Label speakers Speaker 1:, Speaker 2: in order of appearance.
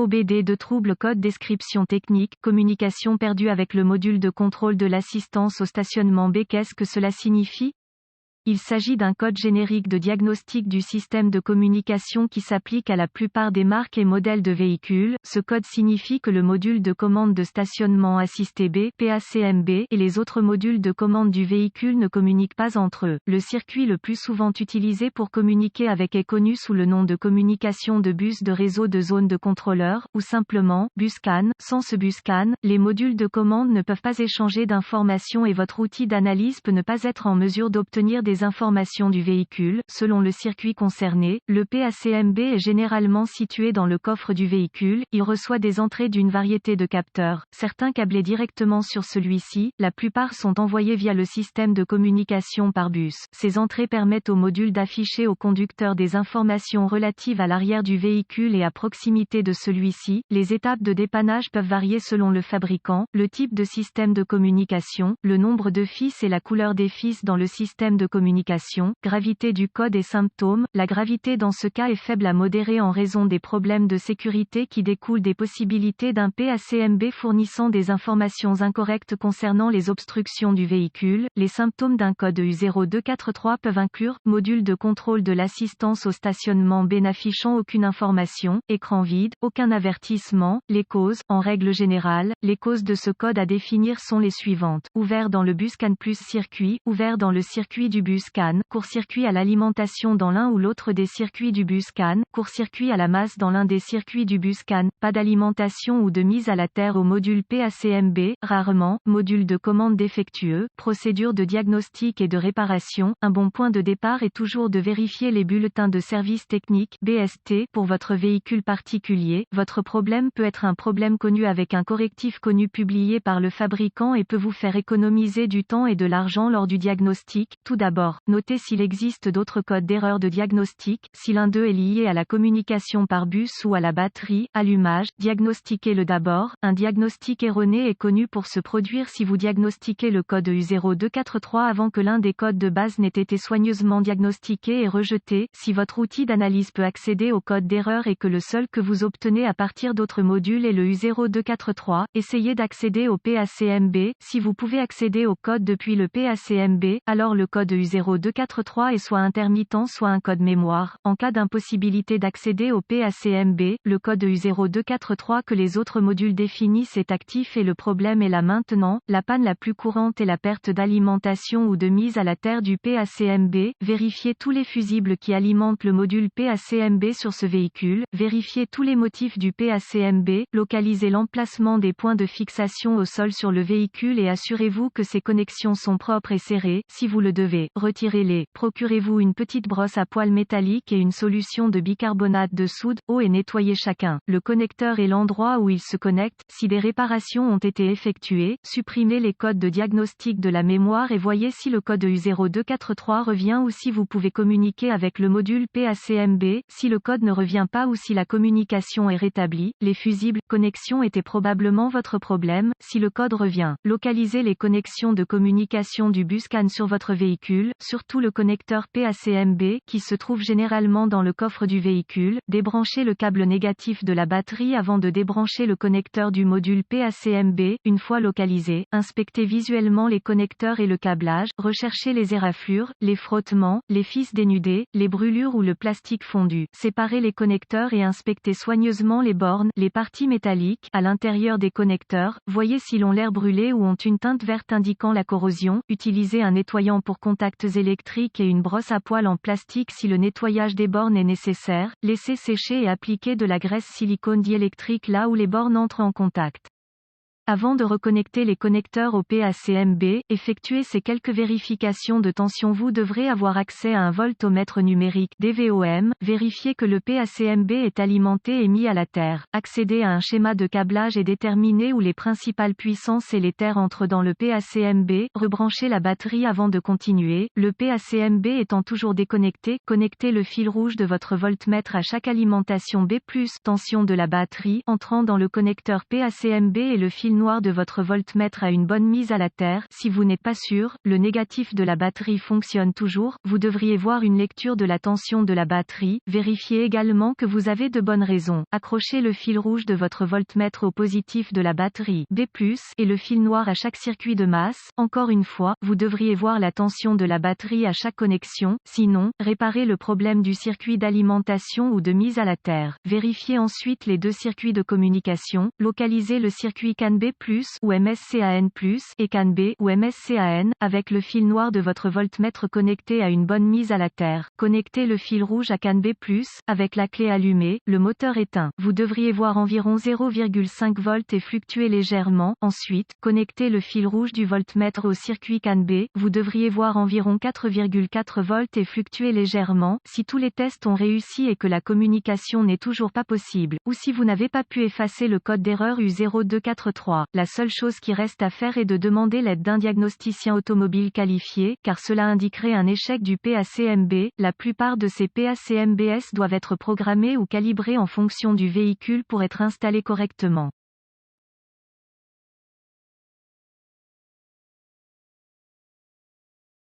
Speaker 1: OBD de trouble code description technique, communication perdue avec le module de contrôle de l'assistance au stationnement B. Qu'est-ce que cela signifie? Il s'agit d'un code générique de diagnostic du système de communication qui s'applique à la plupart des marques et modèles de véhicules. Ce code signifie que le module de commande de stationnement assisté B, PACMB, et les autres modules de commande du véhicule ne communiquent pas entre eux. Le circuit le plus souvent utilisé pour communiquer avec est connu sous le nom de communication de bus de réseau de zone de contrôleur, ou simplement BusCAN. Sans ce BusCAN, les modules de commande ne peuvent pas échanger d'informations et votre outil d'analyse peut ne pas être en mesure d'obtenir des informations du véhicule. Selon le circuit concerné, le PACMB est généralement situé dans le coffre du véhicule. Il reçoit des entrées d'une variété de capteurs, certains câblés directement sur celui-ci, la plupart sont envoyés via le système de communication par bus. Ces entrées permettent au module d'afficher au conducteur des informations relatives à l'arrière du véhicule et à proximité de celui-ci. Les étapes de dépannage peuvent varier selon le fabricant, le type de système de communication, le nombre de fils et la couleur des fils dans le système de communication, gravité du code et symptômes. La gravité dans ce cas est faible à modérée en raison des problèmes de sécurité qui découlent des possibilités d'un PACMB fournissant des informations incorrectes concernant les obstructions du véhicule. Les symptômes d'un code U0243 peuvent inclure module de contrôle de l'assistance au stationnement B n'affichant aucune information, écran vide, aucun avertissement. Les causes, en règle générale, les causes de ce code à définir sont les suivantes: ouvert dans le BusCAN plus circuit, ouvert dans le circuit du BusCAN, court-circuit à l'alimentation dans l'un ou l'autre des circuits du BusCAN, court-circuit à la masse dans l'un des circuits du BusCAN, pas d'alimentation ou de mise à la terre au module PACMB, rarement, module de commande défectueux, procédure de diagnostic et de réparation. Un bon point de départ est toujours de vérifier les bulletins de service technique, BST, pour votre véhicule particulier. Votre problème peut être un problème connu avec un correctif connu publié par le fabricant et peut vous faire économiser du temps et de l'argent lors du diagnostic. Tout d'abord, notez s'il existe d'autres codes d'erreur de diagnostic, si l'un d'eux est lié à la communication par bus ou à la batterie, allumage, diagnostiquez-le d'abord. Un diagnostic erroné est connu pour se produire si vous diagnostiquez le code U0243 avant que l'un des codes de base n'ait été soigneusement diagnostiqué et rejeté. Si votre outil d'analyse peut accéder au code d'erreur et que le seul que vous obtenez à partir d'autres modules est le U0243, essayez d'accéder au PACMB. Si vous pouvez accéder au code depuis le PACMB, alors le code U0243 est soit intermittent soit un code mémoire. En cas d'impossibilité d'accéder au PACMB, le code U0243 que les autres modules définissent est actif et le problème est là maintenant. La panne la plus courante est la perte d'alimentation ou de mise à la terre du PACMB. Vérifiez tous les fusibles qui alimentent le module PACMB sur ce véhicule. Vérifiez tous les motifs du PACMB. Localisez l'emplacement des points de fixation au sol sur le véhicule et assurez-vous que ces connexions sont propres et serrées. Si vous le devez, retirez-les. Procurez-vous une petite brosse à poils métallique et une solution de bicarbonate de soude, eau et nettoyez chacun. Le connecteur et l'endroit où il se connecte. Si des réparations ont été effectuées, supprimez les codes de diagnostic de la mémoire et voyez si le code U0243 revient ou si vous pouvez communiquer avec le module PACMB. Si le code ne revient pas ou si la communication est rétablie, les fusibles connexions étaient probablement votre problème. Si le code revient, localisez les connexions de communication du BusCAN sur votre véhicule, surtout le connecteur PACMB, qui se trouve généralement dans le coffre du véhicule. Débranchez le câble négatif de la batterie avant de débrancher le connecteur du module PACMB. Une fois localisé, inspectez visuellement les connecteurs et le câblage, recherchez les éraflures, les frottements, les fils dénudés, les brûlures ou le plastique fondu. Séparez les connecteurs et inspectez soigneusement les bornes, les parties métalliques, à l'intérieur des connecteurs. Voyez s'ils ont l'air brûlés ou ont une teinte verte indiquant la corrosion. Utilisez un nettoyant pour contacts électriques et une brosse à poils en plastique si le nettoyage des bornes est nécessaire. Laissez sécher et appliquez de la graisse silicone diélectrique là où les bornes entrent en contact. Avant de reconnecter les connecteurs au PACMB, effectuez ces quelques vérifications de tension. Vous devrez avoir accès à un voltomètre numérique DVOM. Vérifiez que le PACMB est alimenté et mis à la terre. Accédez à un schéma de câblage et déterminez où les principales puissances et les terres entrent dans le PACMB. Rebranchez la batterie avant de continuer. Le PACMB étant toujours déconnecté, connectez le fil rouge de votre voltmètre à chaque alimentation B+, tension de la batterie, entrant dans le connecteur PACMB et le fil fil noir de votre voltmètre a une bonne mise à la terre. Si vous n'êtes pas sûr, le négatif de la batterie fonctionne toujours, vous devriez voir une lecture de la tension de la batterie. Vérifiez également que vous avez de bonnes raisons. Accrochez le fil rouge de votre voltmètre au positif de la batterie B+, et le fil noir à chaque circuit de masse. Encore une fois, vous devriez voir la tension de la batterie à chaque connexion. Sinon, réparez le problème du circuit d'alimentation ou de mise à la terre. Vérifiez ensuite les deux circuits de communication. Localisez le circuit CAN B+, ou MSCAN+, et CAN B, ou MSCAN, avec le fil noir de votre voltmètre connecté à une bonne mise à la terre. Connectez le fil rouge à CAN B+, avec la clé allumée, le moteur éteint. Vous devriez voir environ 0,5 volts et fluctuer légèrement. Ensuite, connectez le fil rouge du voltmètre au circuit CAN B. Vous devriez voir environ 4,4 volts et fluctuer légèrement. Si tous les tests ont réussi et que la communication n'est toujours pas possible, ou si vous n'avez pas pu effacer le code d'erreur U0243, la seule chose qui reste à faire est de demander l'aide d'un diagnosticien automobile qualifié, car cela indiquerait un échec du PACMB. La plupart de ces PACMBS doivent être programmés ou calibrés en fonction du véhicule pour être installés correctement.